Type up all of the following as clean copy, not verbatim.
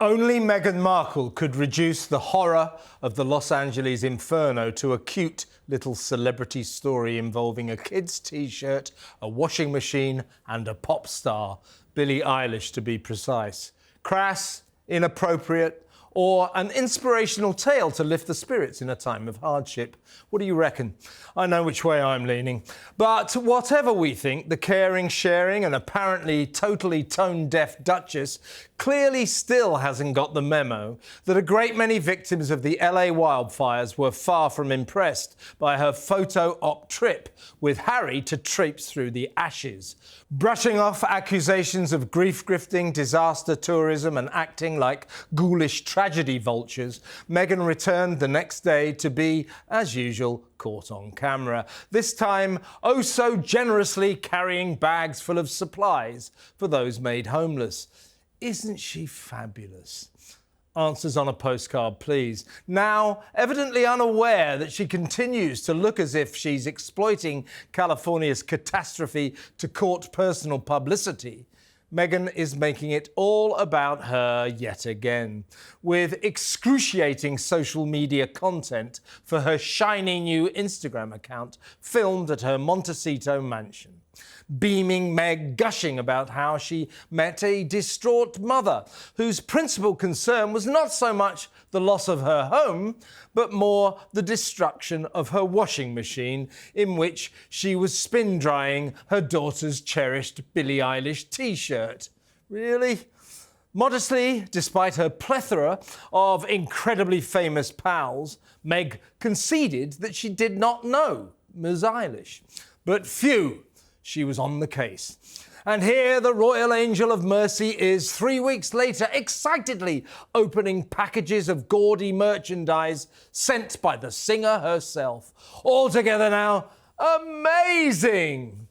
Only Meghan Markle could reduce the horror of the Los Angeles inferno to a cute little celebrity story involving a kid's T-shirt, a washing machine and a pop star, Billie Eilish to be precise. Crass, inappropriate, or an inspirational tale to lift the spirits in a time of hardship. What do you reckon? I know which way I'm leaning. But whatever we think, the caring, sharing and apparently totally tone-deaf Duchess clearly still hasn't got the memo that a great many victims of the LA wildfires were far from impressed by her photo op trip with Harry to traipse through the ashes. Brushing off accusations of grief-grifting, disaster tourism and acting like ghoulish tragedy vultures, Meghan returned the next day to be, as usual, caught on camera. This time, oh so generously carrying bags full of supplies for those made homeless. Isn't she fabulous? Answers on a postcard, please. Now, evidently unaware that she continues to look as if she's exploiting California's catastrophe to court personal publicity, Meghan is making it all about her yet again, with excruciating social media content for her shiny new Instagram account filmed at her Montecito mansion. Beaming Meg gushing about how she met a distraught mother whose principal concern was not so much the loss of her home, but more the destruction of her washing machine in which she was spin-drying her daughter's cherished Billie Eilish T-shirt. Really? Modestly, despite her plethora of incredibly famous pals, Meg conceded that she did not know Ms. Eilish. But phew, she was on the case. And here the Royal Angel of Mercy is 3 weeks later excitedly opening packages of gaudy merchandise sent by the singer herself. Altogether now, amazing!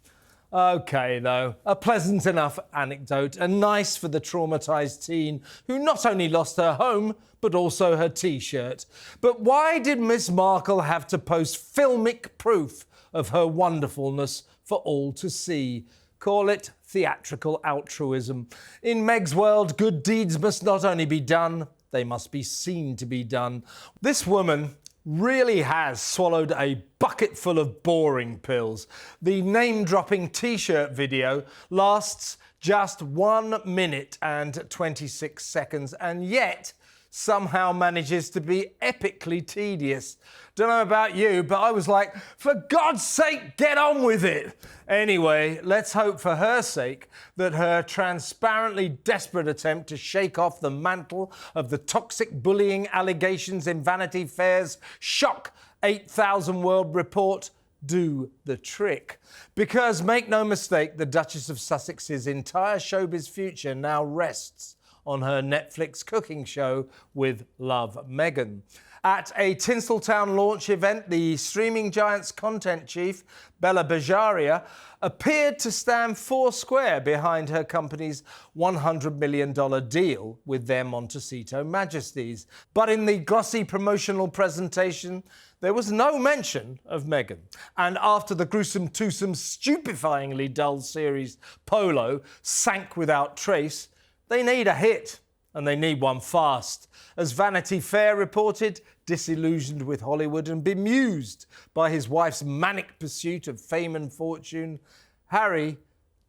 OK, though, a pleasant enough anecdote and nice for the traumatised teen who not only lost her home, but also her T-shirt. But why did Miss Markle have to post filmic proof of her wonderfulness for all to see? Call it theatrical altruism. In Meg's world, good deeds must not only be done, they must be seen to be done. This woman really has swallowed a bucket full of boring pills. The name-dropping T-shirt video lasts just 1 minute and 26 seconds, and yet somehow manages to be epically tedious. Don't know about you, but I was like, for God's sake, get on with it. Anyway, let's hope for her sake that her transparently desperate attempt to shake off the mantle of the toxic bullying allegations in Vanity Fair's shock 8,000 World report do the trick. Because, make no mistake, the Duchess of Sussex's entire showbiz future now rests on her Netflix cooking show with Love Meghan. At a Tinseltown launch event, the streaming giant's content chief, Bella Bajaria, appeared to stand foursquare behind her company's $100 million deal with their Montecito Majesties. But in the glossy promotional presentation, there was no mention of Meghan. And after the gruesome twosome, stupefyingly dull series Polo sank without trace, they need a hit, and they need one fast. As Vanity Fair reported, disillusioned with Hollywood and bemused by his wife's manic pursuit of fame and fortune, Harry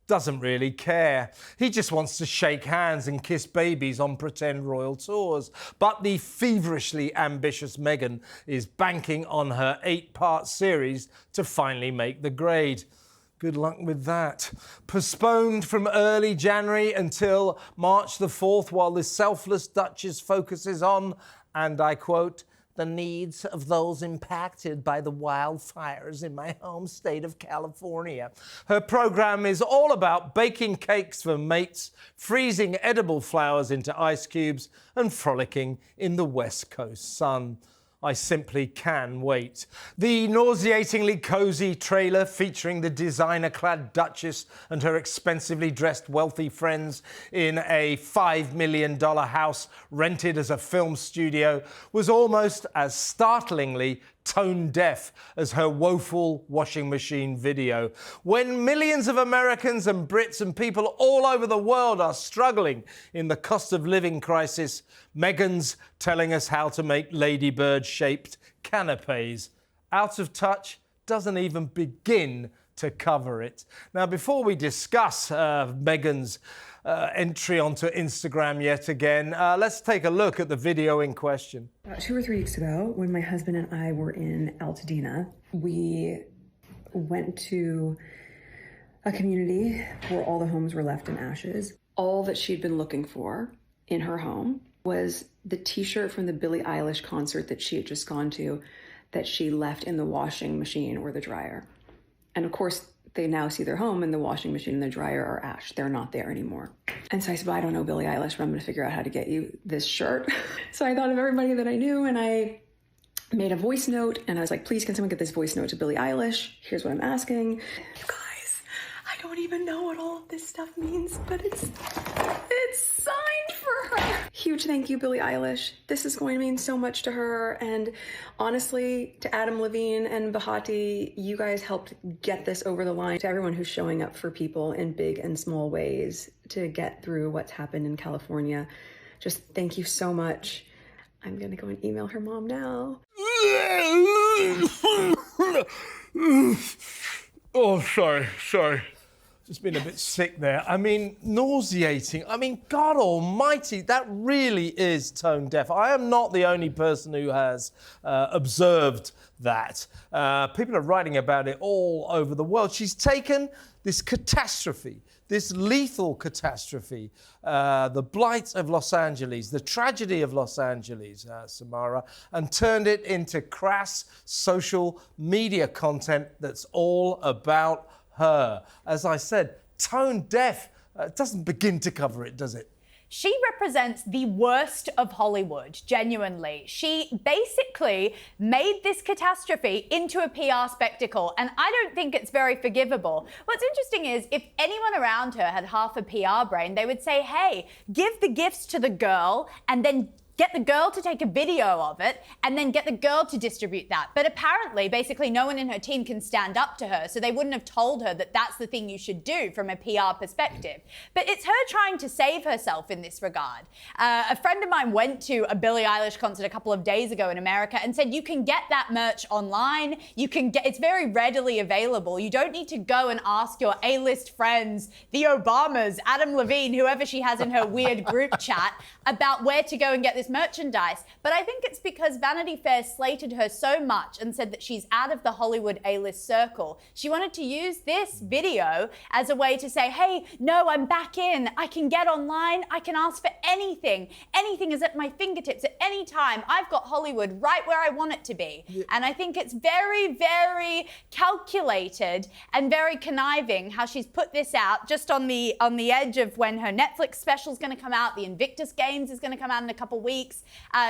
doesn't really care. He just wants to shake hands and kiss babies on pretend royal tours. But the feverishly ambitious Meghan is banking on her 8-part series to finally make the grade. Good luck with that. Postponed from early January until March the 4th, while the selfless Duchess focuses on, and I quote, the needs of those impacted by the wildfires in my home state of California. Her programme is all about baking cakes for mates, freezing edible flowers into ice cubes, and frolicking in the West Coast sun. I simply can wait. The nauseatingly cosy trailer featuring the designer-clad Duchess and her expensively dressed wealthy friends in a $5 million house rented as a film studio was almost as startlingly tone deaf as her woeful washing machine video. When millions of Americans and Brits and people all over the world are struggling in the cost of living crisis, Meghan's telling us how to make ladybird-shaped canapes. Out of touch, doesn't even begin to cover it. Now, before we discuss Meghan's entry onto Instagram yet again, let's take a look at the video in question. About 2 or 3 weeks ago, when my husband and I were in Altadena, we went to a community where all the homes were left in ashes. All that she'd been looking for in her home was the t-shirt from the Billie Eilish concert that she had just gone to that she left in the washing machine or the dryer. And of course, they now see their home and the washing machine and the dryer are ash. They're not there anymore. And so I said, well, I don't know Billie Eilish, but I'm going to figure out how to get you this shirt. So I thought of everybody that I knew and I made a voice note and I was like, please, can someone get this voice note to Billie Eilish? Here's what I'm asking. You guys, I don't even know what all of this stuff means, but it's signed for her. Huge thank you, Billie Eilish. This is going to mean so much to her. And honestly, to Adam Levine and Bahati, you guys helped get this over the line. To everyone who's showing up for people in big and small ways to get through what's happened in California, just thank you so much. I'm going to go and email her mom now. Oh, sorry. Just been a bit sick there. I mean, nauseating. I mean, God almighty, that really is tone deaf. I am not the only person who has observed that. People are writing about it all over the world. She's taken this catastrophe, this lethal catastrophe, the blight of Los Angeles, the tragedy of Los Angeles, Samara, and turned it into crass social media content that's all about her. As I said, tone deaf doesn't begin to cover it, does it? She represents the worst of Hollywood, genuinely. She basically made this catastrophe into a PR spectacle, and I don't think it's very forgivable. What's interesting is, if anyone around her had half a PR brain, they would say, hey, give the gifts to the girl and then get the girl to take a video of it and then get the girl to distribute that. But apparently, basically, no one in her team can stand up to her, so they wouldn't have told her that that's the thing you should do from a PR perspective. But it's her trying to save herself in this regard. A friend of mine went to a Billie Eilish concert a couple of days ago in America and said you can get that merch online. It's very readily available. You don't need to go and ask your A-list friends, the Obamas, Adam Levine, whoever she has in her weird group chat, about where to go and get this merchandise. But I think it's because Vanity Fair slated her so much and said that she's out of the Hollywood A-list circle. She wanted to use this video as a way to say, hey, no, I'm back in. I can get online. I can ask for anything. Anything is at my fingertips at any time. I've got Hollywood right where I want it to be. Yeah. And I think it's very, very calculated and very conniving how she's put this out just on the edge of when her Netflix special is going to come out. The Invictus Games is going to come out in a couple weeks.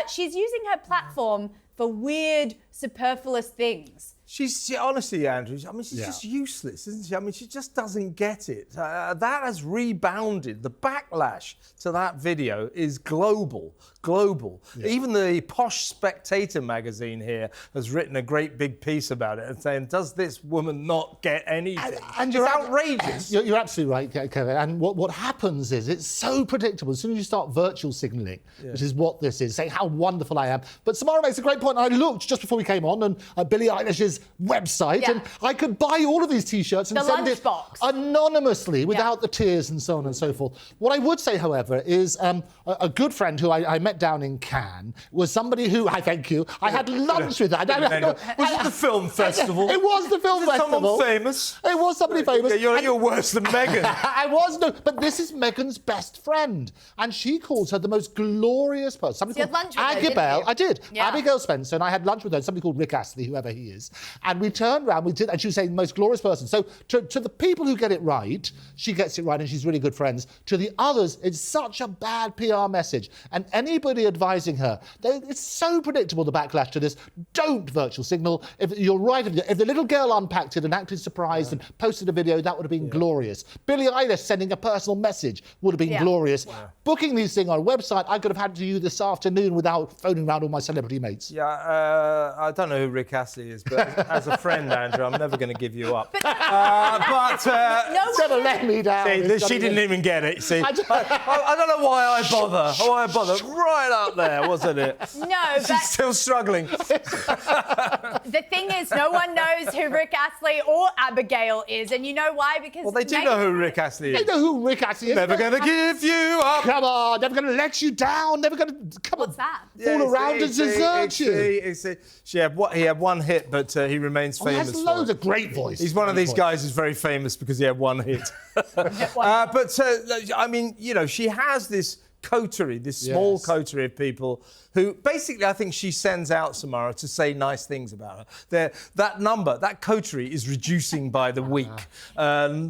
She's using her platform for weird, superfluous things. She's honestly, Andrew, I mean, she's just useless, isn't she? I mean, she just doesn't get it. That has rebounded. The backlash to that video is global. Yeah. Even the posh Spectator magazine here has written a great big piece about it and saying, does this woman not get anything? And you're outrageous. You're absolutely right, Kevin. And what happens is it's so predictable. As soon as you start virtual signalling, which is what this is, saying how wonderful I am. But Samara makes a great point. I looked just before we came on Billie Eilish's website, and I could buy all of these T-shirts and send it anonymously without the tears and so on and so forth. What I would say, however, is a good friend who I met down in Cannes was somebody who, I thank you, I had lunch with her. Was it the film festival? It was the film festival. Someone famous? It was somebody famous. You're worse than Meghan. I was, no, but this is Meghan's best friend, and she calls her the most glorious person. Somebody called lunch with her, Abigail. didn't you? I did. Yeah. Abigail Spencer, and I had lunch with her, and somebody called Rick Astley, whoever he is. And we turned around, and she was saying the most glorious person. So to the people who get it right, she gets it right and she's really good friends. To the others, it's such a bad PR message. And anybody advising her, it's so predictable, the backlash to this. Don't virtual signal. If you're right, if the little girl unpacked it and acted surprised and posted a video, that would have been glorious. Billie Eilish sending a personal message would have been glorious. booking these things on a website I could have had to you this afternoon without phoning around all my celebrity mates. Yeah, I don't know who Rick Astley is, but as a friend, Andrew, I'm never going to give you up. Never let me down. See, she didn't even get it. See, I don't know why I bother. Why I bother? Right up there, wasn't it? No, She's but still struggling. the thing is, no one knows who Rick Astley or Abigail is, and you know why? Because Well, they do know who Rick Astley They is. know who Rick Astley is. Never going to give you up. Come on, never going to let you down. Never going to come What's that? fall around and desert you. He had one hit, but he remains He famous. has for loads it. of great voice. He's one of these guys who's very famous because he had one hit. I mean, you know, she has this coterie, this small coterie of people who basically, I think she sends out Samara to say nice things about her. That coterie is reducing by the week.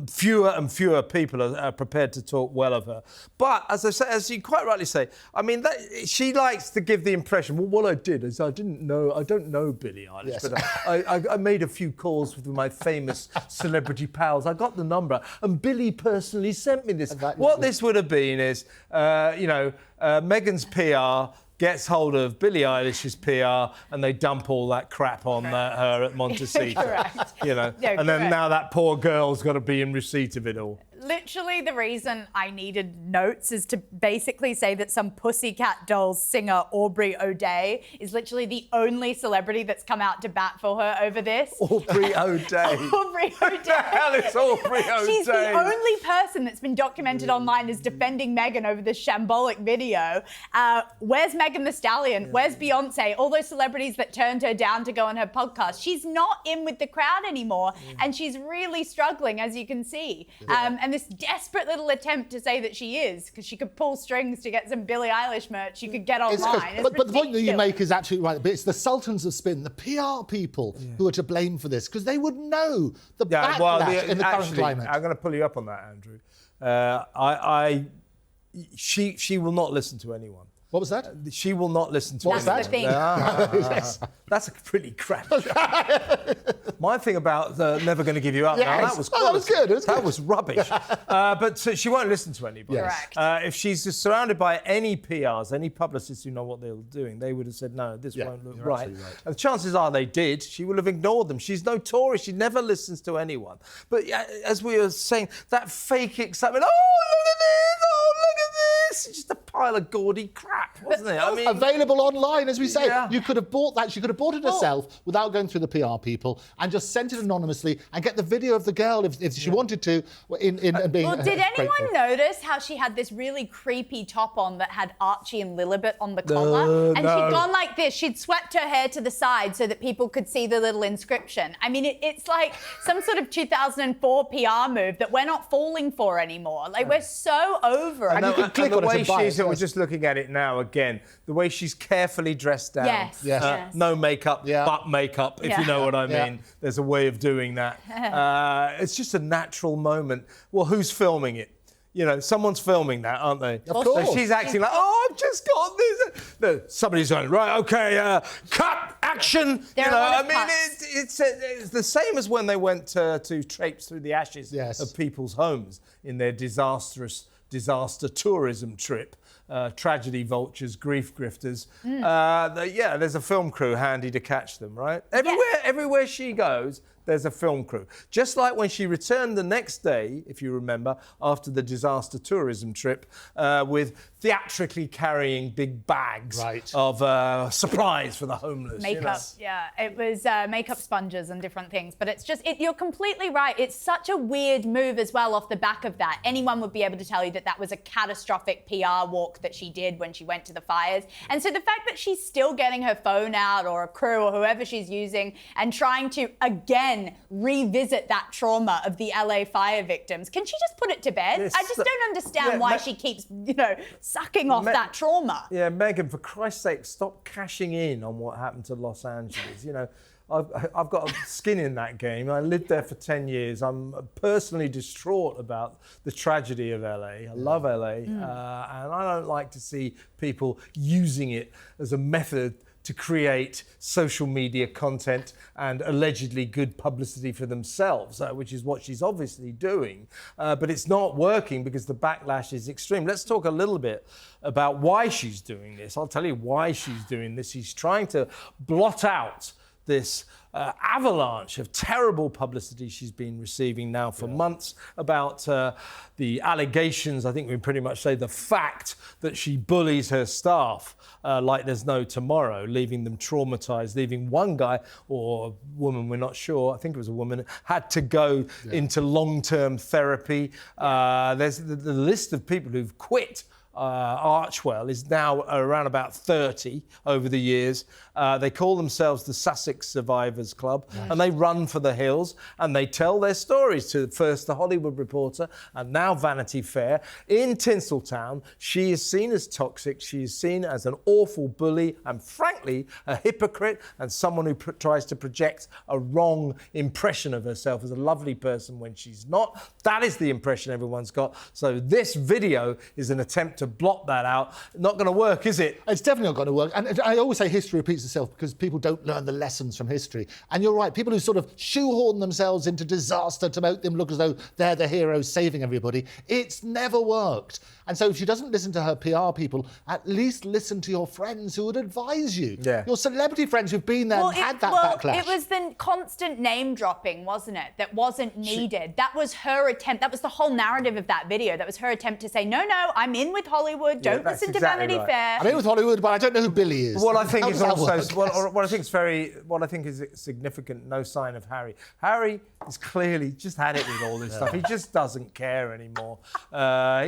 Fewer and fewer people are prepared to talk well of her. But as you quite rightly say, I mean, she likes to give the impression, well, what I did is I don't know Billie Eilish, but I made a few calls with my famous celebrity pals. I got the number, and Billie personally sent me this. What this would have been is, Meghan's PR gets hold of Billie Eilish's PR and they dump all that crap on her at Montecito. Correct. You know, Yeah, and then correct. now that poor girl's got to be in receipt of it all. Literally, the reason I needed notes is to basically say that some Pussycat Dolls singer, Aubrey O'Day, is literally the only celebrity that's come out to bat for her over this. Aubrey O'Day. Aubrey What the hell O'Day. is Aubrey O'Day? She's the only person that's been documented online as defending Meghan over this shambolic video. Where's Megan Thee Stallion? Where's Beyonce? All those celebrities that turned her down to go on her podcast. She's not in with the crowd anymore, and she's really struggling, as you can see. And this desperate little attempt to say that she is, because she could pull strings to get some Billie Eilish merch you could get online. But the point that you ridiculous. make is absolutely right. But it's the sultans of spin, the PR people who are to blame for this, because they would know the backlash in the current climate. I'm going to pull you up on that, Andrew. She will not listen to anyone. What was that? She will not listen to What's anyone. That's the thing. Yes. That's a pretty crap joke. My thing about Never Going to Give You Up, now, Yes. that was Oh, that was quality. good, it was That good. was rubbish. But she won't listen to anybody. Yes. Correct. If she's just surrounded by any PRs, any publicists who know what they're doing, they would have said, no, this won't look right. absolutely right. And the chances are they did. She will have ignored them. She's notorious. She never listens to anyone. But as we were saying, that fake excitement, oh, look at this, oh, look at this. It's just a pile of gaudy crap, wasn't it? I mean, Available online, as we say. Yeah. You could have bought that. She could have bought it herself without going through the PR people and just sent it anonymously and get the video of the girl if she wanted to in being Well, did grateful. anyone notice how she had this really creepy top on that had Archie and Lilibet on the collar? And no. she'd gone like this. She'd swept her hair to the side so that people could see the little inscription. I mean, it's like some sort of 2004 PR move that we're not falling for anymore. Like, we're so over it. And you can click the on it way and buy it, we're yes. just looking at it now again, the way she's carefully dressed down. Yes, Yes. yes. No makeup, Yeah. but makeup, if Yeah. you know what I Yeah. mean. There's a way of doing that. It's just a natural moment. Well, who's filming it? You know, someone's filming that, aren't they? Of course. So she's acting like, oh, I've just got this. No, somebody's going, right, okay, cut, action. There you are a know, lot I of mean, cuts. it's the same as when they went to traipse through the ashes Yes. of people's homes in their disaster tourism trip. Tragedy vultures, grief grifters. There's a film crew handy to catch them, right? Everywhere she goes, there's a film crew. Just like when she returned the next day, if you remember, after the disaster tourism trip, with theatrically carrying big bags of supplies for the homeless. Makeup, it was makeup sponges and different things. But it's just, you're completely right. It's such a weird move as well off the back of that. Anyone would be able to tell you that that was a catastrophic PR walk that she did when she went to the fires. And so the fact that she's still getting her phone out, or a crew or whoever she's using, and trying to, again, revisit that trauma of the LA fire victims. Can she just put it to bed? Yes. I just don't understand why she keeps, sucking off that trauma. Yeah, Meghan, for Christ's sake, stop cashing in on what happened to Los Angeles. You know, I've got a skin in that game. I lived there for 10 years. I'm personally distraught about the tragedy of LA. I love LA, and I don't like to see people using it as a method to create social media content and allegedly good publicity for themselves, which is what she's obviously doing. But it's not working because the backlash is extreme. Let's talk a little bit about why she's doing this. I'll tell you why she's doing this. She's trying to blot out this avalanche of terrible publicity she's been receiving now for months about the allegations, I think we pretty much say the fact that she bullies her staff like there's no tomorrow, leaving them traumatised, leaving one guy or woman, we're not sure, I think it was a woman, had to go into long-term therapy. There's the list of people who've quit Archwell is now around about 30 over the years. They call themselves the Sussex Survivors Club, and they run for the hills and they tell their stories to first the Hollywood Reporter and now Vanity Fair. In Tinseltown, she is seen as toxic, she is seen as an awful bully and frankly a hypocrite and someone who tries to project a wrong impression of herself as a lovely person when she's not. That is the impression everyone's got. So this video is an attempt to blot that out. Not going to work, is it? It's definitely not going to work. And I always say history repeats itself because people don't learn the lessons from history. And you're right, people who sort of shoehorn themselves into disaster to make them look as though they're the heroes saving everybody, it's never worked. And so if she doesn't listen to her PR people, at least listen to your friends who would advise you. Yeah. Your celebrity friends who've been there and had that backlash. It was the constant name dropping, wasn't it, that wasn't needed. That was her attempt. That was the whole narrative of that video. That was her attempt to say, no, I'm in with Hollywood. Don't listen to Vanity Fair. I'm in with Hollywood, but I don't know who Billy is. What I think is also what I think is significant. No sign of Harry. Harry is clearly just had it with all this stuff. He just doesn't care anymore.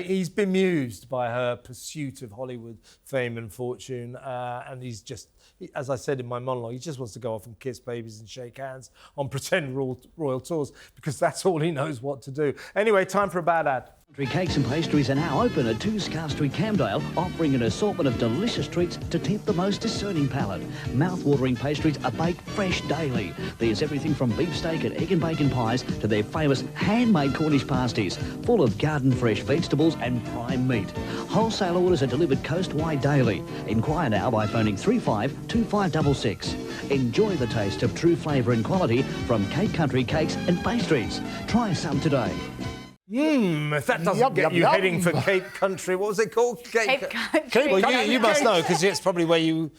He's bemused by her pursuit of Hollywood fame and fortune, and he's just, as I said in my monologue, he just wants to go off and kiss babies and shake hands on pretend royal tours because that's all he knows what to do. Anyway, time for a bad ad. Cakes and pastries are now open at 2 Scar Street, Camdale, offering an assortment of delicious treats to tempt the most discerning palate. Mouth-watering pastries are baked fresh daily. There's everything from beefsteak and egg and bacon pies to their famous handmade Cornish pasties, full of garden-fresh vegetables and prime meat. Wholesale orders are delivered coast-wide daily. Inquire now by phoning 352566. Enjoy the taste of true flavour and quality from Cape Country Cakes and Pastries. Try some today. If that doesn't get you heading for Cape Country, what was it called? Cape Country. Well, you must know, because it's probably where you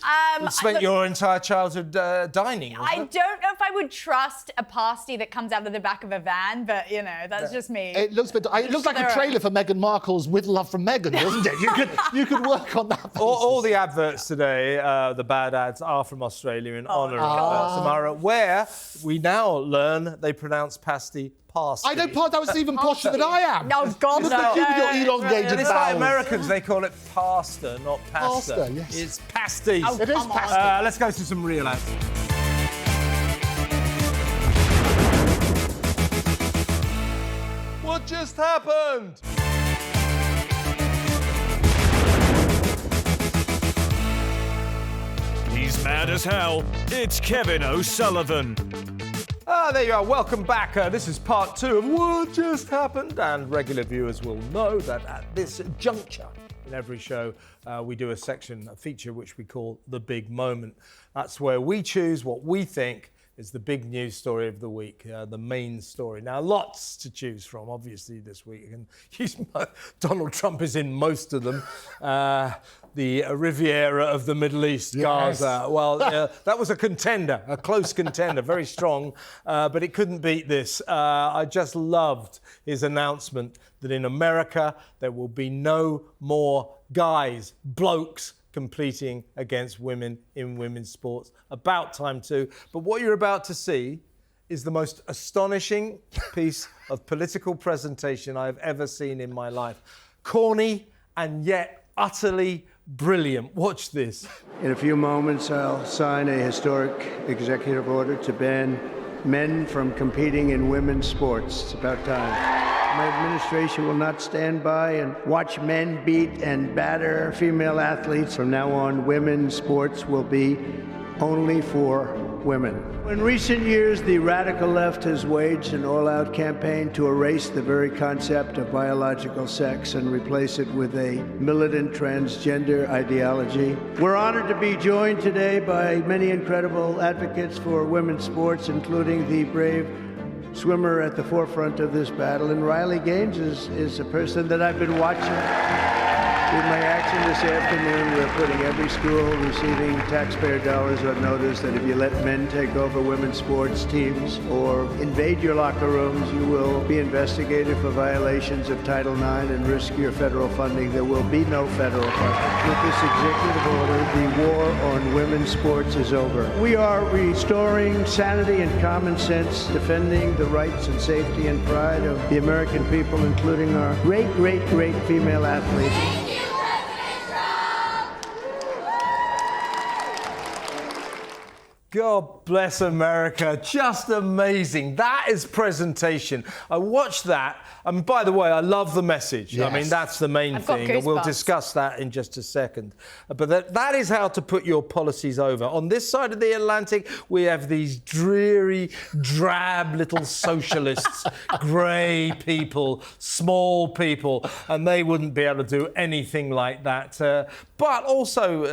spent your entire childhood dining, I don't know if I would trust a pasty that comes out of the back of a van, but, you know, that's just me. It looks like a trailer for Meghan Markle's With Love from Meghan, doesn't it? You could work on that. All the adverts today, the bad ads, are from Australia in honour of Samara, where we now learn they pronounce pasty pasty. I know, that was even posher than I am. No, God, no. You with your elongated It's like Americans, they call it pasta, not pasta. Pasta, yes. It's pasties. It is pasta. Let's go to some real ads. What just happened? He's mad as hell. It's Kevin O'Sullivan. There you are. Welcome back. This is part 2 of What Just Happened. And regular viewers will know that at this juncture in every show, we do a feature which we call The Big Moment. That's where we choose what we think is the big news story of the week, the main story. Now, lots to choose from, obviously, this week. And Donald Trump is in most of them. The Riviera of the Middle East, Gaza. Well, that was a contender, a close contender, very strong, but it couldn't beat this. I just loved his announcement that in America there will be no more guys, blokes, competing against women in women's sports. About time too. But what you're about to see is the most astonishing piece of political presentation I've ever seen in my life. Corny and yet utterly brilliant. Watch this. In a few moments, I'll sign a historic executive order to ban men from competing in women's sports. It's about time. My administration will not stand by and watch men beat and batter female athletes. From now on, women's sports will be only for women. In recent years, the radical left has waged an all-out campaign to erase the very concept of biological sex and replace it with a militant transgender ideology. We're honored to be joined today by many incredible advocates for women's sports, including the brave swimmer at the forefront of this battle. And Riley Gaines is a person that I've been watching. With my action this afternoon, we're putting every school receiving taxpayer dollars on notice that if you let men take over women's sports teams or invade your locker rooms, you will be investigated for violations of Title IX and risk your federal funding. There will be no federal funding. With this executive order, the war on women's sports is over. We are restoring sanity and common sense, defending the rights and safety and pride of the American people, including our great, great, great female athletes. God bless America. Just amazing. That is presentation. I watched that. And by the way, I love the message. Yes. I mean, that's the main thing. And we'll discuss that in just a second. But that is how to put your policies over. On this side of the Atlantic, we have these dreary, drab little socialists, grey people, small people, and they wouldn't be able to do anything like that. But also,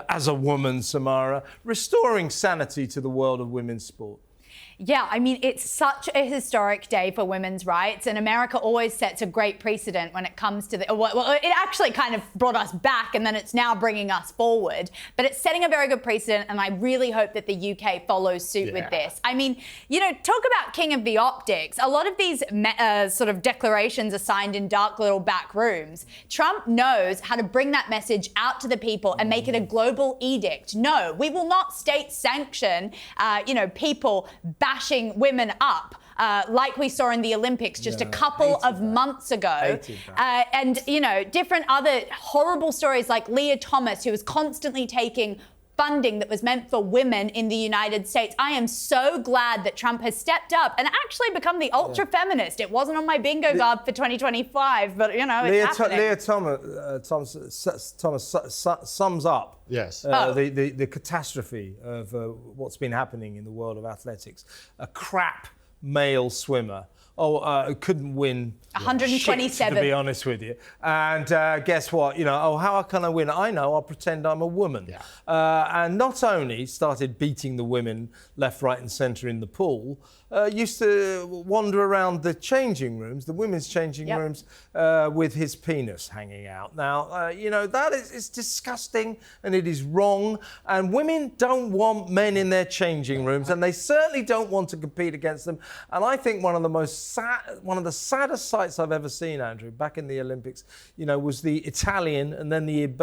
as a woman, Samara, restoring sanity to the world of women's sport. Yeah, I mean, it's such a historic day for women's rights, and America always sets a great precedent when it comes to the... Well, it actually kind of brought us back, and then it's now bringing us forward. But it's setting a very good precedent, and I really hope that the UK follows suit with this. I mean, talk about king of the optics. A lot of these sort of declarations are signed in dark little back rooms. Trump knows how to bring that message out to the people and make it a global edict. No, we will not state sanction, people bashing women up like we saw in the Olympics just a couple of months ago. And, different other horrible stories like Leah Thomas, who was constantly taking funding that was meant for women in the United States. I am so glad that Trump has stepped up and actually become the ultra-feminist. It wasn't on my bingo card for 2025, but, it's happening. Leah Thomas sums up the catastrophe of what's been happening in the world of athletics. A crap male swimmer. Couldn't win 127, to be honest with you. And guess what? How can I win? I know, I'll pretend I'm a woman. Yeah. And not only started beating the women left, right and centre in the pool, used to wander around the changing rooms, the women's changing rooms, with his penis hanging out. Now, that is disgusting and it is wrong. And women don't want men in their changing rooms, and they certainly don't want to compete against them. And I think one of the saddest sights I've ever seen, Andrew, back in the Olympics, was the Italian and then the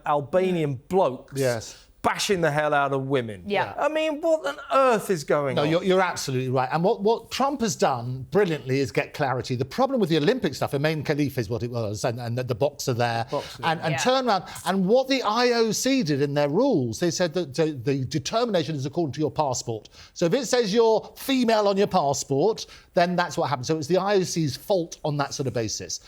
Albanian blokes bashing the hell out of women. Yeah. I mean, what on earth is going on? No, you're absolutely right. And what Trump has done brilliantly is get clarity. The problem with the Olympic stuff, Imane Khalif is what it was, and the boxer there, and turn around. And what the IOC did in their rules, they said that the determination is according to your passport. So if it says you're female on your passport, then that's what happens. So it's the IOC's fault on that sort of basis.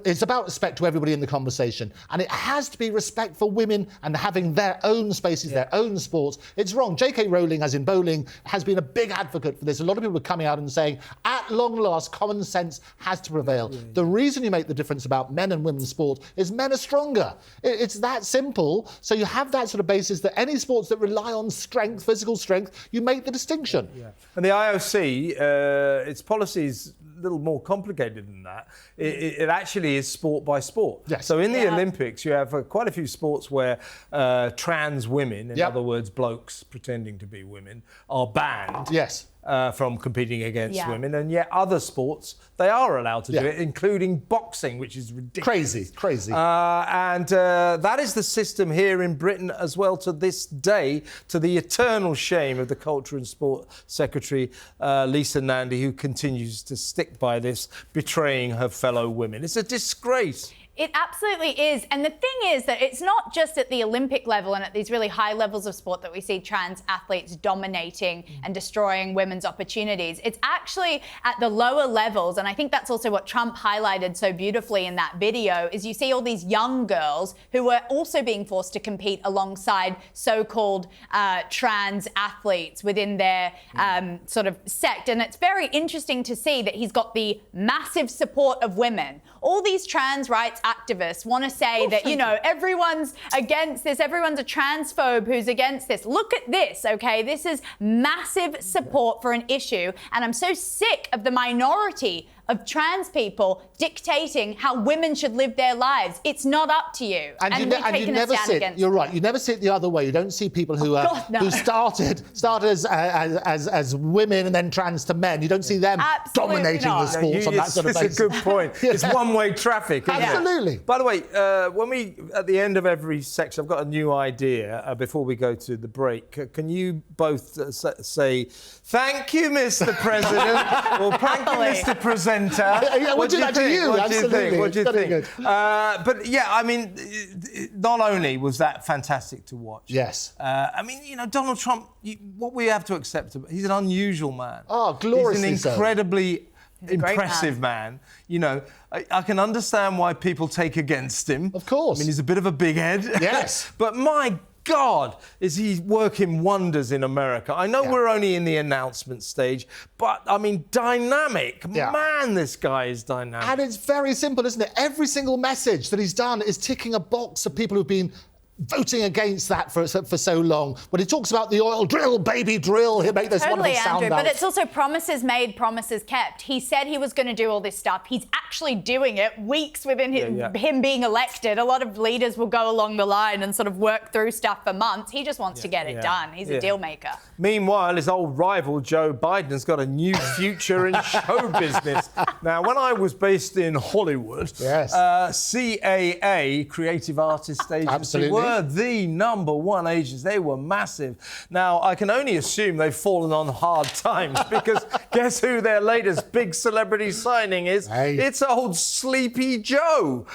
It's about respect to everybody in the conversation. And it has to be respect for women and having their own spaces, their own sports. It's wrong. J.K. Rowling, as in bowling, has been a big advocate for this. A lot of people are coming out and saying, at long last, common sense has to prevail. The reason you make the difference about men and women's sport is men are stronger. It's that simple. So you have that sort of basis that any sports that rely on strength, physical strength, you make the distinction. And the IOC, its policies little more complicated than that. It actually is sport by sport. Yes. So in the Olympics, you have quite a few sports where trans women, in other words, blokes pretending to be women, are banned. Yes. From competing against women, and yet other sports they are allowed to do it, including boxing, which is ridiculous. Crazy. And that is the system here in Britain as well to this day, to the eternal shame of the Culture and Sport Secretary, Lisa Nandy, who continues to stick by this, betraying her fellow women. It's a disgrace. It absolutely is. And the thing is that it's not just at the Olympic level and at these really high levels of sport that we see trans athletes dominating and destroying women's opportunities. It's actually at the lower levels. And I think that's also what Trump highlighted so beautifully in that video, is you see all these young girls who were also being forced to compete alongside so-called trans athletes within their sort of sect. And it's very interesting to see that he's got the massive support of women. All these trans rights activists want to say that, you know, everyone's against this, everyone's a transphobe who's against this. Look at this, okay? This is massive support for an issue, and I'm so sick of the minority of trans people dictating how women should live their lives. It's not up to you. And you never see it. You're right. You never see it the other way. You don't see people who who started as women and then trans to men. You don't see them dominating the sports on that sort of basis. It's a good point. It's one-way traffic. Absolutely. By the way, when we at the end of every section, I've got a new idea. Before we go to the break, can you both say thank you, Mr. President, or thank you, Mr. Presenter? Yeah, we'll do that to you. What do you think? What do you think? Good. But yeah, I mean, not only was that fantastic to watch. Yes. I mean, you know, Donald Trump. What we have to accept, he's an unusual man. Oh, gloriously He's an incredibly impressive man. You know, I can understand why people take against him. Of course. I mean, he's a bit of a big head. Yes. But my God, is he working wonders in America. I know we're only in the announcement stage, but, I mean, dynamic. Yeah. Man, this guy is dynamic. And it's very simple, isn't it? Every single message that he's done is ticking a box of people who've been voting against that for so long. When he talks about the oil drill, baby drill, he'll make this wonderful sound. But it's also promises made, promises kept. He said he was going to do all this stuff. He's actually doing it weeks within him being elected. A lot of leaders will go along the line and sort of work through stuff for months. He just wants to get it done. He's a deal maker. Meanwhile, his old rival, Joe Biden, has got a new future in show business. Now, when I was based in Hollywood, CAA, Creative Artists Agency, were the #1 agency. They were massive. Now, I can only assume they've fallen on hard times because guess who their latest big celebrity signing is? Hey. It's old Sleepy Joe.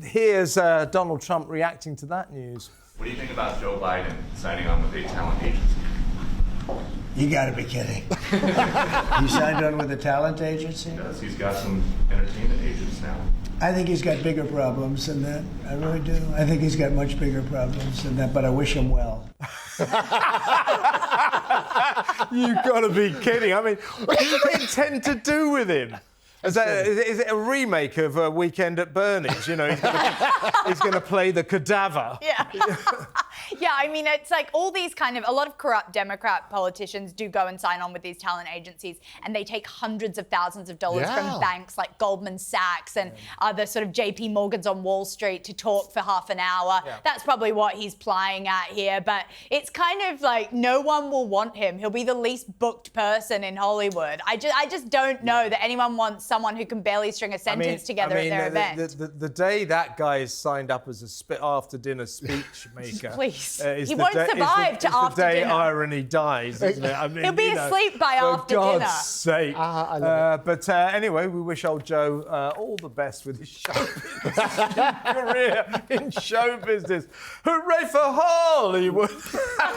Here's Donald Trump reacting to that news. What do you think about Joe Biden signing on with a talent agency? You gotta be kidding. He signed on with a talent agency? Yes, he's got some entertainment agents now. I think he's got bigger problems than that. I really do. I think he's got much bigger problems than that, but I wish him well. You've got to be kidding. I mean, what do they intend to do with him? Is it a remake of Weekend at Bernie's? You know, he's going to play the cadaver. Yeah. Yeah, I mean, it's like all these a lot of corrupt Democrat politicians do go and sign on with these talent agencies, and they take hundreds of thousands of dollars from banks like Goldman Sachs and other sort of JP Morgans on Wall Street to talk for half an hour. Yeah. That's probably what he's plying at here, but it's kind of like no one will want him. He'll be the least booked person in Hollywood. I just don't know that anyone wants someone who can barely string a sentence together at their event. The day that guy is signed up as a after-dinner speech maker, please, he won't survive to after dinner. The day irony dies, isn't it? I mean, he'll be asleep by after dinner. For God's sake. I love it. But anyway, we wish old Joe all the best with his show business career in show business. Hooray for Hollywood!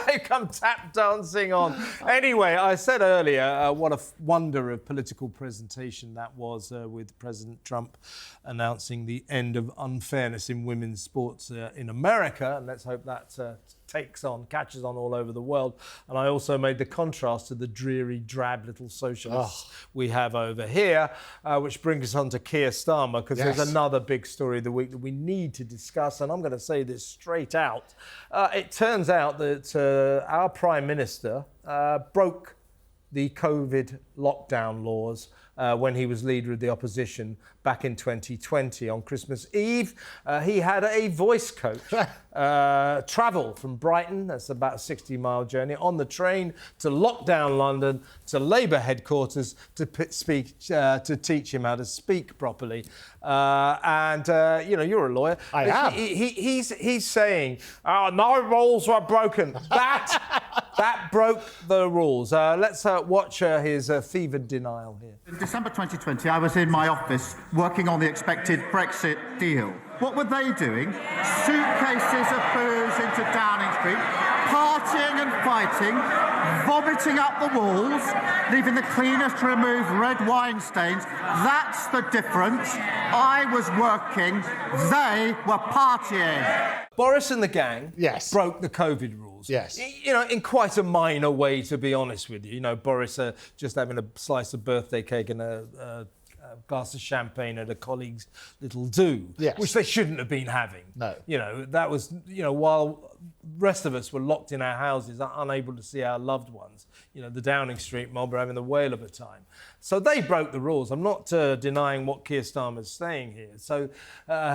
They come tap dancing on. Anyway, I said earlier what a wonder of political presentation that was with President Trump announcing the end of unfairness in women's sports in America, and let's hope that catches on all over the world. And I also made the contrast to the dreary, drab little socialists we have over here, which brings us on to Keir Starmer, because there's another big story of the week that we need to discuss, and I'm going to say this straight out. It turns out that our Prime Minister broke the COVID lockdown laws when he was leader of the opposition back in 2020 on Christmas Eve. He had a voice coach travel from Brighton, that's about a 60-mile journey, on the train to lockdown London, to Labour headquarters to teach him how to speak properly. You know, you're a lawyer. I am. He's saying, no rules were broken. That That broke the rules. Let's watch his fevered denial here. In December 2020, I was in my office working on the expected Brexit deal. What were they doing? Suitcases of booze into Downing Street, partying and fighting, vomiting up the walls, leaving the cleaners to remove red wine stains. That's the difference. I was working, they were partying. Boris and the gang broke the COVID rules. Yes. You know, in quite a minor way, to be honest with you. You know, Boris just having a slice of birthday cake and a glass of champagne at a colleague's little do, which they shouldn't have been having. No. You know, that was, you know, while the rest of us were locked in our houses, unable to see our loved ones, you know, the Downing Street mob were having the whale of a time. So they broke the rules. I'm not denying what Keir Starmer's saying here. So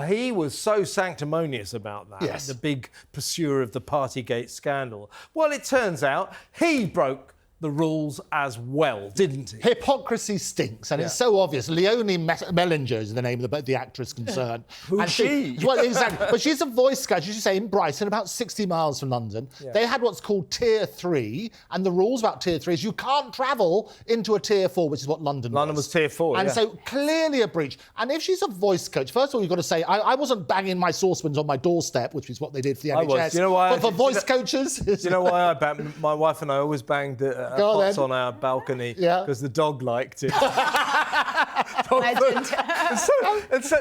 he was so sanctimonious about that, the big pursuer of the Partygate scandal. Well, it turns out he broke the rules as well, didn't he? Hypocrisy stinks, and it's so obvious. Leonie Mellinger is the name of the actress concerned. Who's she? Well, exactly. But she's a voice coach, as you say, in Brighton, about 60 miles from London. Yeah. They had what's called Tier 3, and the rules about Tier 3 is you can't travel into a Tier 4, which is what London was Tier 4, And so, clearly a breach. And if she's a voice coach, first of all, you've got to say, I wasn't banging my saucepans on my doorstep, which is what they did for the NHS. Was. You know why? But for voice coaches... You know why I bang? My wife and I always banged pots on our balcony because the dog liked it.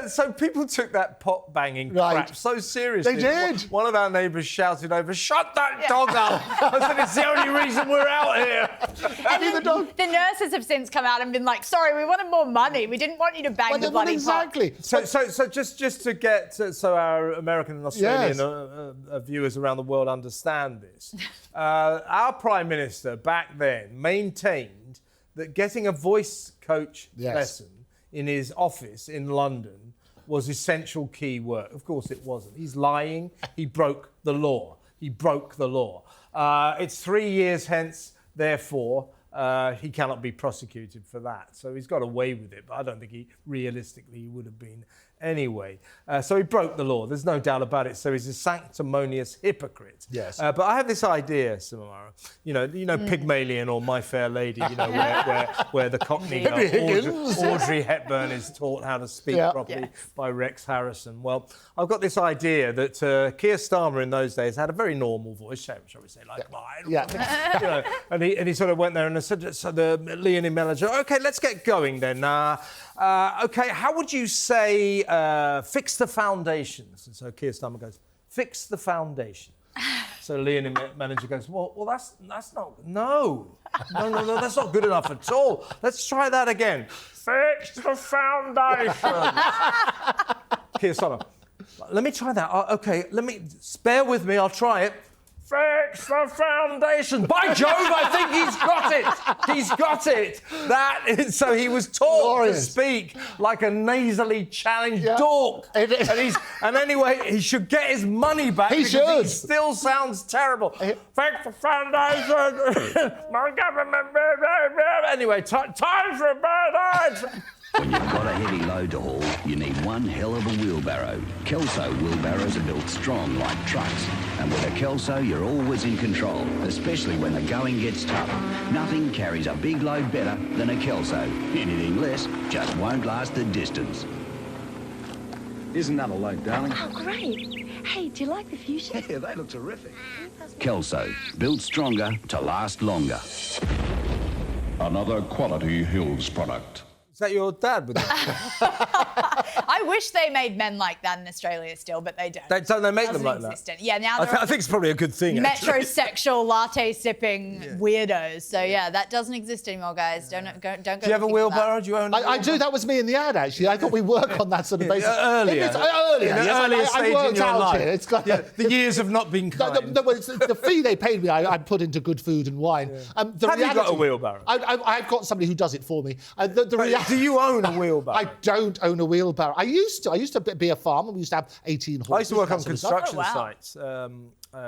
So people took that pot banging crap so seriously. They did. One of our neighbours shouted over, "Shut that dog up!" I said, "It's the only reason we're out here." The nurses have since come out and been like, "Sorry, we wanted more money. We didn't want you to bang the bloody pot." So just to get so our American and Australian viewers around the world understand this, our Prime Minister back then maintained that getting a voice coach lesson in his office in London was essential key work. Of course it wasn't. He's lying. He broke the law. He broke the law. It's 3 years hence, therefore, he cannot be prosecuted for that. So he's got away with it, but I don't think he realistically would have been anyway. So he broke the law. There's no doubt about it. So he's a sanctimonious hypocrite. Yes. But I have this idea, Samara. You know, Pygmalion or My Fair Lady. You know, where the Cockney Audrey Hepburn is taught how to speak properly by Rex Harrison. Well, I've got this idea that Keir Starmer in those days had a very normal voice, shall we say, like mine. You know, and he sort of went there and said, so the Leonie Mellinger, OK, let's get going then. OK, how would you say fix the foundations? And so Keir Starmer goes, fix the foundation. So Leonie Mellinger goes, well, that's not, no, that's not good enough at all. Let's try that again. Fix the foundation. Keir Starmer, let me try that. OK, bear with me, I'll try it. Fix the foundation. By Jove, I think he's got it. He's got it. So he was taught to speak like a nasally challenged dork. And anyway, he should get his money back. He still sounds terrible. Fix the foundation. My government. Anyway, time for a bird. When you've got a heavy load to haul, you need one hell of a wheelbarrow. Kelso wheelbarrows are built strong like trucks. And with a Kelso, you're always in control, especially when the going gets tough. Nothing carries a big load better than a Kelso. Anything less just won't last the distance. Here's another load, darling. Oh, great. Hey, do you like the fuchsia? Yeah, they look terrific. Kelso, built stronger to last longer. Another quality Hills product. Is that your dad with that? I wish they made men like that in Australia still, but they don't. Don't they make them like that? Yeah, now I think it's probably a good thing. Metrosexual, latte-sipping weirdos. So yeah, that doesn't exist anymore, guys. Don't go. Do you have a wheelbarrow? Do you own? I do. That was me in the ad, actually. I thought we work on that sort of basis. Earlier. Earlier stage in your life. It's got, the years have not been kind. No, the fee they paid me, I put into good food and wine. Have you got a wheelbarrow? I've got somebody who does it for me. Do you own a wheelbarrow? I don't own a wheelbarrow. I used to be a farmer. We used to have 18 horses. I used to work on construction sites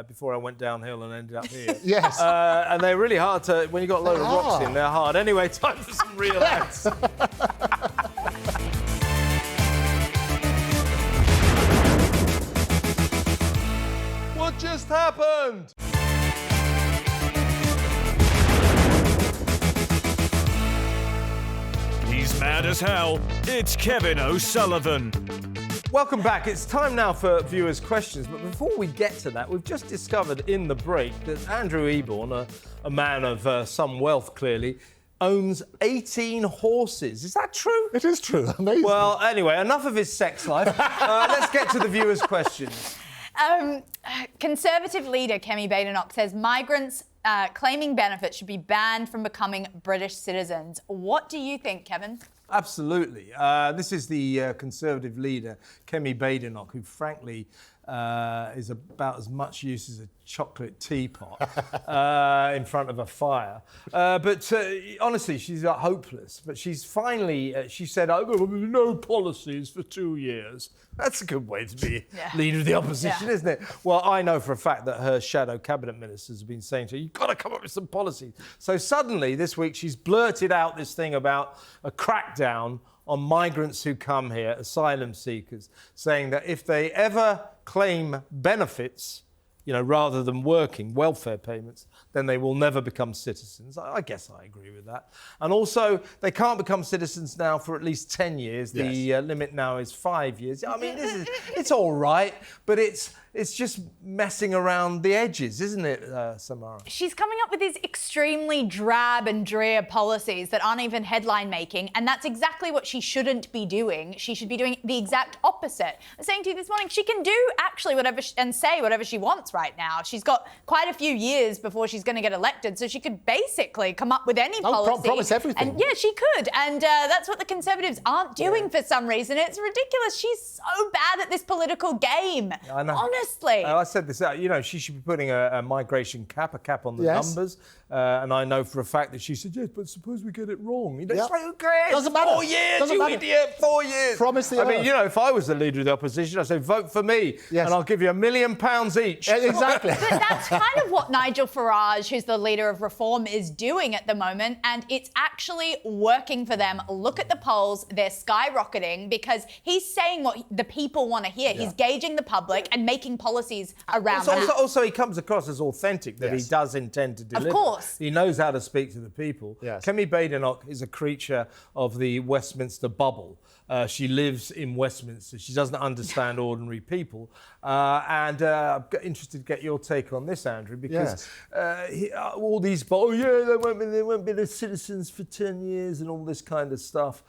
before I went downhill and ended up here. Yes. And they're really hard to, when you've got a load of rocks in, they're hard. Anyway, time for some real ads. What just happened? Mad as hell, it's Kevin O'Sullivan. Welcome back. It's time now for viewers' questions. But before we get to that, we've just discovered in the break that Andrew Eborn, a man of some wealth clearly, owns 18 horses. Is that true? It is true. Amazing. Well, anyway, enough of his sex life. Let's get to the viewers' questions. Conservative leader Kemi Badenoch says migrants claiming benefits should be banned from becoming British citizens. What do you think, Kevin? Absolutely. This is the Conservative leader, Kemi Badenoch, who frankly is about as much use as a chocolate teapot in front of a fire. But honestly, she's hopeless. But she's finally, she said, "Oh, there will be no policies for 2 years." That's a good way to be leader of the opposition, isn't it? Well, I know for a fact that her shadow cabinet ministers have been saying to her, "You've got to come up with some policies." So suddenly, this week, she's blurted out this thing about a crackdown on migrants who come here, asylum seekers, saying that if they ever claim benefits, you know, rather than working, welfare payments, then they will never become citizens. I guess I agree with that. And also, they can't become citizens now for at least 10 years. Yes. The limit now is 5 years. I mean, it's all right, but it's just messing around the edges, isn't it, Samara? She's coming up with these extremely drab and drear policies that aren't even headline making, and that's exactly what she shouldn't be doing. She should be doing the exact opposite. I was saying to you this morning, she can do actually whatever and say whatever she wants right now. She's got quite a few years before she's going to get elected, so she could basically come up with any policy. Promise everything. And yeah, she could, and that's what the Conservatives aren't doing for some reason. It's ridiculous. She's so bad at this political game. I know. Honestly. I said this out. You know, she should be putting a migration cap, a cap on the numbers. And I know for a fact that she said, yes, but suppose we get it wrong. You know, it's like, who cares? Doesn't matter. 4 years, Doesn't you matter. idiot, 4 years. Promise the I mean, you know, if I was the leader of the opposition, I'd say, vote for me, and I'll give you £1 million each. Exactly. But that's kind of what Nigel Farage, who's the leader of Reform, is doing at the moment, and it's actually working for them. Look at the polls. They're skyrocketing because he's saying what the people want to hear. He's gauging the public and making policies around that. Also, he comes across as authentic, that he does intend to deliver. Of course. He knows how to speak to the people. Yes. Kemi Badenoch is a creature of the Westminster bubble. She lives in Westminster. She doesn't understand ordinary people. And I'm interested to get your take on this, Andrew, because all these, they won't be the citizens for 10 years and all this kind of stuff.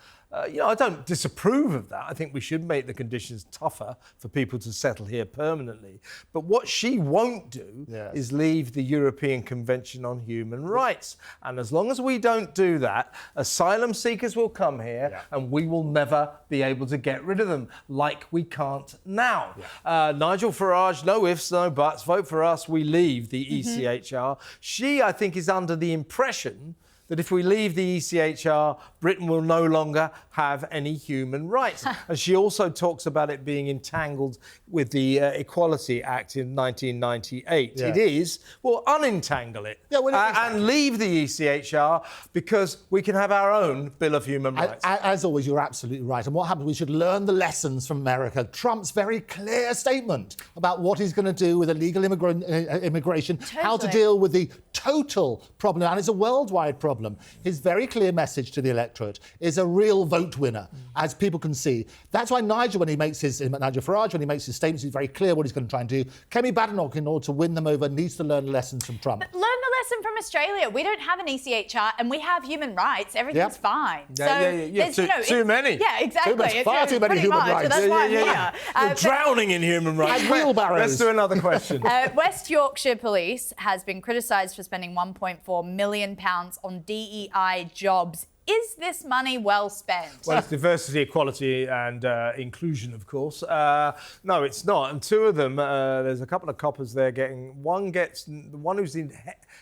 You know, I don't disapprove of that. I think we should make the conditions tougher for people to settle here permanently. But what she won't do is leave the European Convention on Human Rights. And as long as we don't do that, asylum seekers will come here and we will never be able to get rid of them, like we can't now. Nigel Farage, no ifs, no buts, vote for us, we leave the ECHR. She, I think, is under the impression that if we leave the ECHR, Britain will no longer have any human rights. And she also talks about it being entangled with the Equality Act in 1998. It is. Well, unentangle it and leave the ECHR because we can have our own Bill of Human Rights. As always, you're absolutely right. And what happened, we should learn the lessons from America. Trump's very clear statement about what he's going to do with illegal immigration, how to deal with the total problem, and it's a worldwide problem. His very clear message to the electorate is a real vote winner, as people can see. That's why Nigel Farage, when he makes his statements, he's very clear what he's going to try and do. Kemi Badenoch, in order to win them over, needs to learn lessons from Trump. But learn the lesson from Australia. We don't have an ECHR and we have human rights. Everything's fine. Too many. Yeah, exactly. Far too many human rights. So that's why I'm here. You're drowning in human rights. Wheelbarrows. Let's do another question. West Yorkshire Police has been criticised for spending £1.4 million on DEI jobs. Is this money well spent? Well, it's diversity, equality and inclusion, of course. No, it's not. And two of them, there's a couple of coppers there getting... the one who's in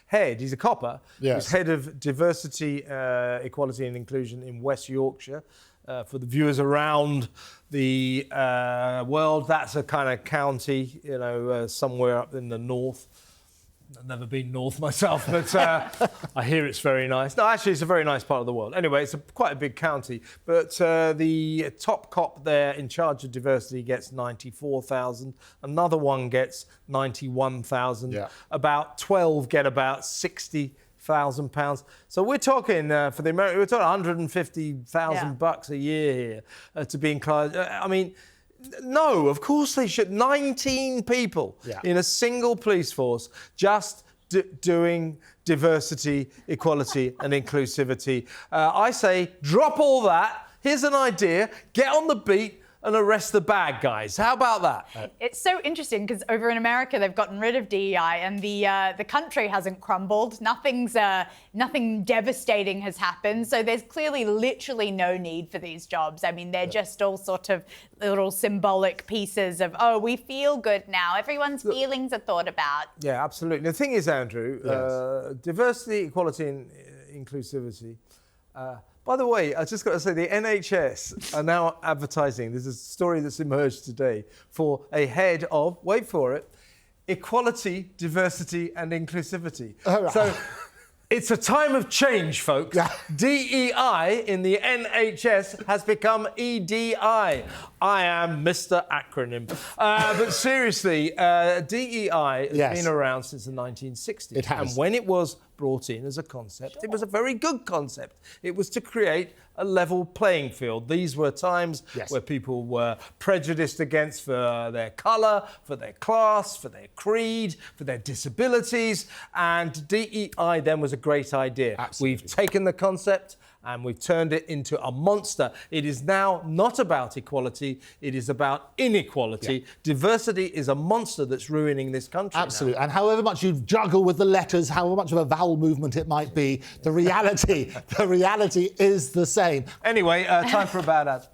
head, he's a copper, who's head of diversity, equality and inclusion in West Yorkshire. For the viewers around the world, that's a kind of county, you know, somewhere up in the north. I've never been north myself, but I hear it's very nice. No, actually, it's a very nice part of the world. Anyway, it's quite a big county. But the top cop there in charge of diversity gets 94,000. Another one gets 91,000. About 12 get about 60,000. £150,000. So we're talking for the American, we're talking $150,000 a year here to be inclined. I mean, no, of course they should. 19 people in a single police force just doing diversity, equality and inclusivity. I say drop all that. Here's an idea. Get on the beat and arrest the bad guys. How about that? It's so interesting because over in America they've gotten rid of DEI and the country hasn't crumbled. Nothing devastating has happened. So there's clearly literally no need for these jobs. I mean, they're just all sort of little symbolic pieces of, oh, we feel good now. Everyone's feelings are thought about. Yeah, absolutely. The thing is, Andrew, diversity, equality and inclusivity. By the way, I just got to say, the NHS are now advertising, there's a story that's emerged today, for a head of, wait for it, equality, diversity and inclusivity. So it's a time of change, folks. DEI in the NHS has become EDI. I am Mr. Acronym. But seriously, DEI has been around since the 1960s. It has. And when it was brought in as a concept, it was a very good concept. It was to create a level playing field. These were times where people were prejudiced against for their colour, for their class, for their creed, for their disabilities, and DEI then was a great idea. Absolutely. We've taken the concept and we've turned it into a monster. It is now not about equality, it is about inequality. Diversity is a monster that's ruining this country. Absolutely. Now. And however much you juggle with the letters, however much of a vowel movement it might be, the reality is the same. Anyway, time for a bad ad.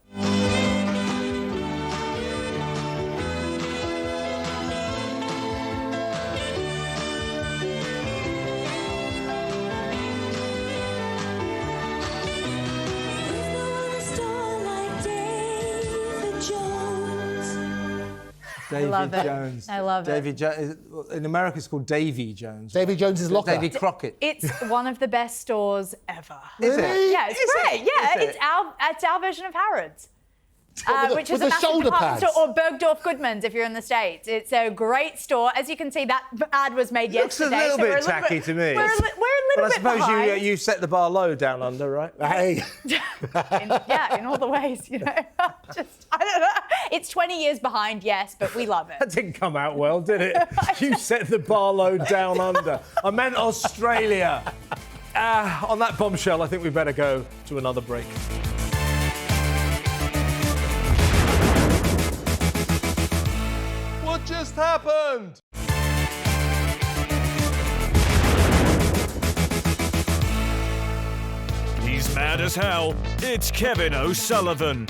Davy Jones. I love it. In America, it's called Davy Jones. Davy Jones's Locker. Davy Crockett. It's one of the best stores ever. Is it? Yeah, it's great. Yeah, it's our version of Harrods. Which is a massive department store, or Bergdorf Goodman's if you're in the States. It's a great store. As you can see, that ad was made yesterday. Looks a little bit tacky to me. We're a little but bit I suppose behind. you set the bar low down under, right? Hey. in all the ways, you know. I don't know. It's 20 years behind, yes, but we love it. That didn't come out well, did it? You set the bar low down under. I meant Australia. On that bombshell, I think we better go to another break. What just happened? He's mad as hell. It's Kevin O'Sullivan.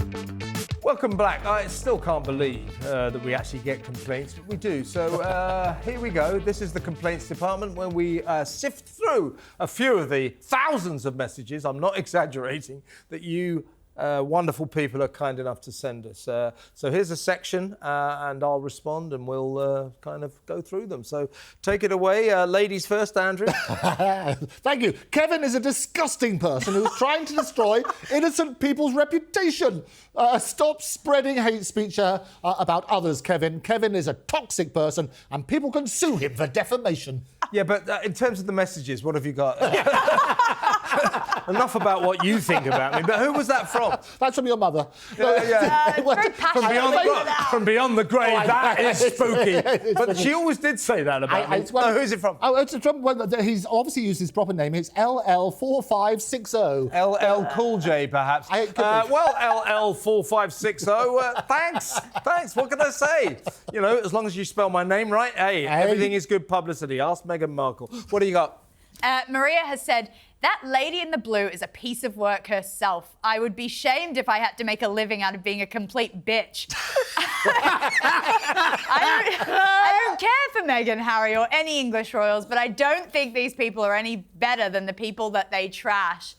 Welcome back. I still can't believe that we actually get complaints, but we do. So here we go. This is the complaints department where we sift through a few of the thousands of messages, I'm not exaggerating, that you wonderful people are kind enough to send us. So here's a section and I'll respond and we'll kind of go through them. So take it away. Ladies first, Andrew. Thank you. Kevin is a disgusting person who is trying to destroy innocent people's reputation. Stop spreading hate speech about others, Kevin. Kevin is a toxic person and people can sue him for defamation. Yeah, but in terms of the messages, what have you got? Enough about what you think about me, but who was that from? That's from your mother. Very passionate. From beyond the grave, that is spooky. But she always did say that about me. Who's it from? Oh, it's from, well, he's obviously used his proper name. It's LL4560. LL Cool J, perhaps. Well, LL4560, thanks. What can I say? You know, as long as you spell my name right, hey, everything is good publicity. Ask Meghan Markle. What do you got? Maria has said, that lady in the blue is a piece of work herself. I would be shamed if I had to make a living out of being a complete bitch. I don't care for Meghan, Harry, or any English royals, but I don't think these people are any better than the people that they trash.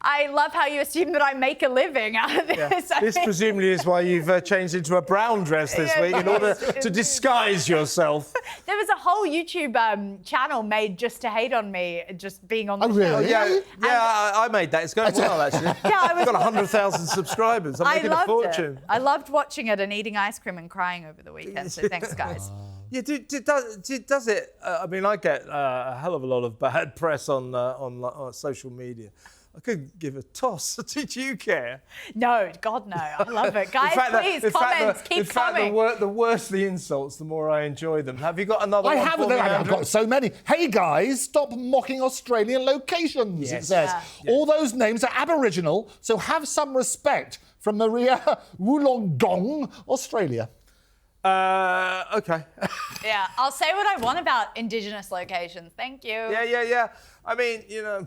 I love how you assume that I make a living out of this. Yeah. This presumably is why you've changed into a brown dress this week in order to disguise yourself. There was a whole YouTube channel made just to hate on me, just being on the show. Really? Yeah, I made that. It's going well, actually. I've got 100,000 subscribers. I'm making a fortune. I loved watching it and eating ice cream and crying over the weekend, so thanks, guys. Yeah, does it? I mean, I get a hell of a lot of bad press on social media. I could give a toss. Did you care? No, God, no. I love it. Guys, please, comments, keep coming. The worse the insults, the more I enjoy them. Have you got another one? I haven't. I've got so many. Hey, guys, stop mocking Australian locations, it says. Yeah. All those names are Aboriginal, so have some respect. From Maria Wollongong, Australia. Okay. Yeah, I'll say what I want about Indigenous locations. Thank you. Yeah. I mean, yeah,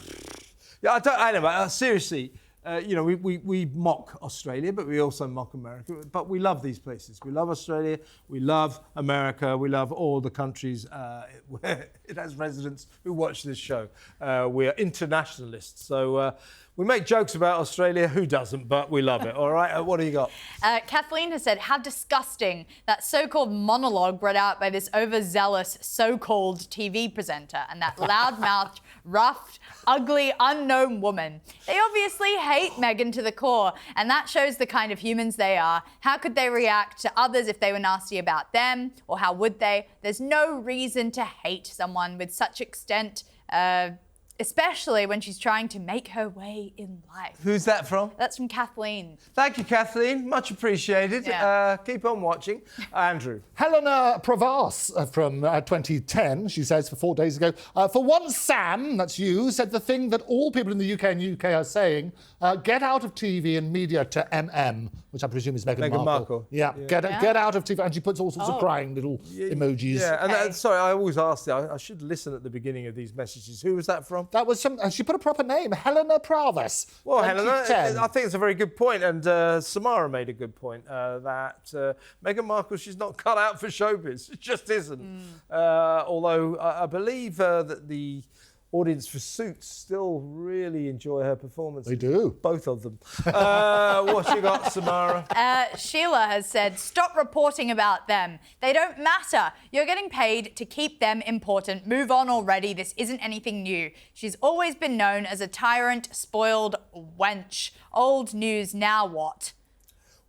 I don't know. Seriously, we mock Australia, but we also mock America. But we love these places. We love Australia. We love America. We love all the countries where it has residents who watch this show. We are internationalists. So we make jokes about Australia. Who doesn't? But we love it. All right. What do you got? Kathleen has said, how disgusting that so-called monologue read out by this overzealous so-called TV presenter and that loud-mouthed, rough, ugly, unknown woman. They obviously hate Meghan to the core, and that shows the kind of humans they are. How could they react to others if they were nasty about them? Or how would they? There's no reason to hate someone with such extent, especially when she's trying to make her way in life. Who's that from? That's from Kathleen. Thank you, Kathleen. Much appreciated. Yeah. Keep on watching. Andrew. Helena Pravas from 2010, she says, for 4 days ago. For once, Sam, that's you, said the thing that all people in the UK and UK are saying, get out of TV and media to MM, which I presume is Meghan Markle. Yeah, get out of TV. And she puts all sorts of crying little emojis. Yeah, and sorry, I always ask you, I should listen at the beginning of these messages. Who was that from? That was she put a proper name, Helena Pravas. Well, Helena, I think it's a very good point, and Samara made a good point that Meghan Markle, she's not cut out for showbiz. It just isn't. Although I believe that the audience for Suits still really enjoy her performance. They do. Both of them. What you got, Samara? Sheila has said, stop reporting about them. They don't matter. You're getting paid to keep them important. Move on already. This isn't anything new. She's always been known as a tyrant, spoiled wench. Old news, now what?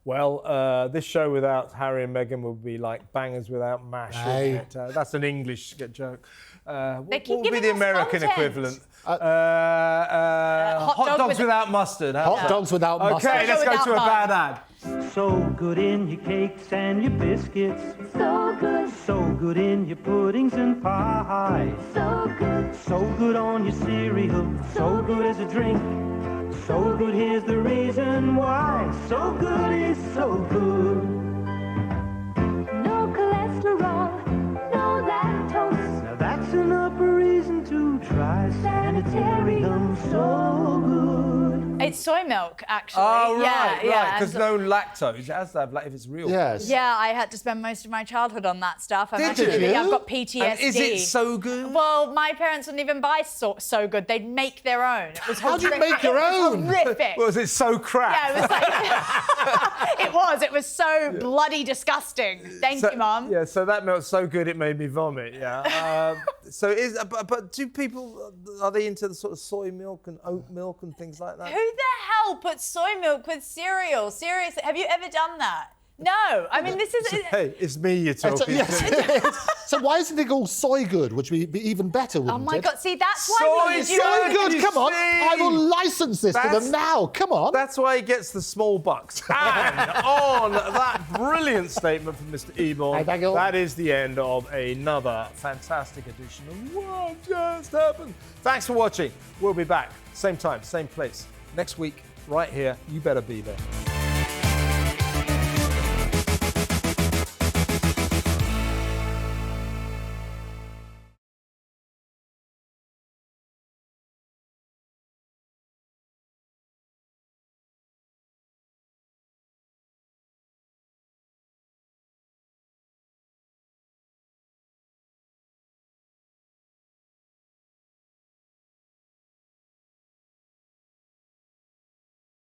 Well, this show without Harry and Meghan would be like Bangers without mash, wouldn't it? That's an English joke. What would be the American equivalent? Hot dogs without mustard. Hot dogs without mustard. Okay, let's go to a bad ad. So good in your cakes and your biscuits. So good. So good in your puddings and pies. So good. So good on your cereal. So good as a drink. So good, here's the reason why. So good is so good. No cholesterol, no lactose. Now that's an upper reason to try Sanitarium. So good. It's soy milk, actually. Oh, right, yeah. Because no lactose. It has to have, if it's real. Yes. Yeah, I had to spend most of my childhood on that stuff. Did you? I've got PTSD. And is it so good? Well, my parents wouldn't even buy so good. They'd make their own. It was How do you make your own? Horrific. Was it so crap? Yeah, it was like... It was so bloody disgusting. Thank you, Mum. Yeah, so that milk's so good it made me vomit, yeah. But do people, are they into the sort of soy milk and oat milk and things like that? Who the hell puts soy milk with cereal? Seriously, have you ever done that? No, I mean, this is... Hey, it's me you're talking to. So why isn't it all soy good, which would be even better, wouldn't it? Oh, my God, see, that's why... Soy good, come on. I will license this to them now, come on. That's why he gets the small bucks. And on that brilliant statement from Mr. Eborn, that is the end of another fantastic edition of What Just Happened. Thanks for watching. We'll be back, same time, same place, next week, right here. You better be there.